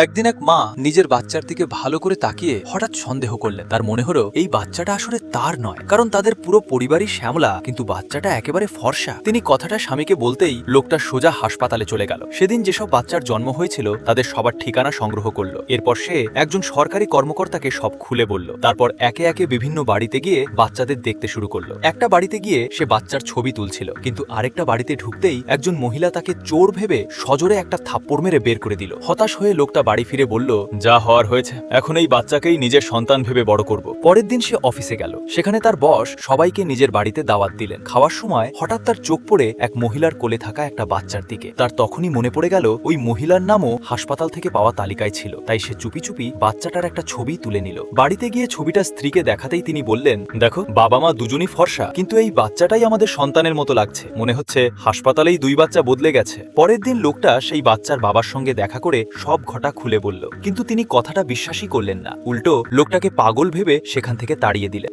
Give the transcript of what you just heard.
একদিন এক মা নিজের বাচ্চার দিকে ভালো করে তাকিয়ে হঠাৎ সন্দেহ করলেন। তার মনে হলো এই বাচ্চাটা আসলে তার নয়, কারণ তাদের পুরো পরিবারই শ্যামলা, কিন্তু বাচ্চাটা একেবারে ফর্সা। তিনি কথাটা স্বামীকে বলতেই লোকটা সোজা হাসপাতালে চলে গেল। সেদিন যেসব বাচ্চার জন্ম হয়েছিল তাদের সবার ঠিকানা সংগ্রহ করলো। এরপর সে একজন সরকারি কর্মকর্তাকে সব খুলে বলল। তারপর একে একে বিভিন্ন বাড়িতে গিয়ে বাচ্চাদের দেখতে শুরু করলো। একটা বাড়িতে গিয়ে সে বাচ্চার ছবি তুলছিল, কিন্তু আরেকটা বাড়িতে ঢুকতেই একজন মহিলা তাকে চোর ভেবে সজোরে একটা থাপ্পড় মেরে বের করে দিল। হতাশ হয়ে লোকটা বাড়ি ফিরে বলল, যা হওয়ার হয়েছে, এখন এই বাচ্চাকেই নিজের সন্তান ভেবে বড় করব। পরের দিন সে অফিসে গেল। সেখানে তার বস সবাইকে নিজের বাড়িতে দাওয়াত দিলেন। খাওয়ার সময় হঠাৎ তার চোখ পড়ে এক মহিলার কোলে থাকা একটা বাচ্চার দিকে। তার তখনই মনে পড়ে গেল ওই মহিলার নামও হাসপাতাল থেকে পাওয়া তালিকায় ছিল। তাই সে চুপি চুপি বাচ্চাটার একটা ছবি তুলে নিল। বাড়িতে গিয়ে ছবিটা স্ত্রীকে দেখাতেই তিনি বললেন, দেখো, বাবা মা দুজনই ফর্সা, কিন্তু এই বাচ্চাটাই আমাদের সন্তানের মতো লাগছে। মনে হচ্ছে হাসপাতালেই দুই বাচ্চা বদলে গেছে। পরের দিন লোকটা সেই বাচ্চার বাবার সঙ্গে দেখা করে সব ঘটনা খুলে বলল, কিন্তু তিনি কথাটা বিশ্বাসই করলেন না। উল্টো লোকটাকে পাগল ভেবে সেখান থেকে তাড়িয়ে দিলেন।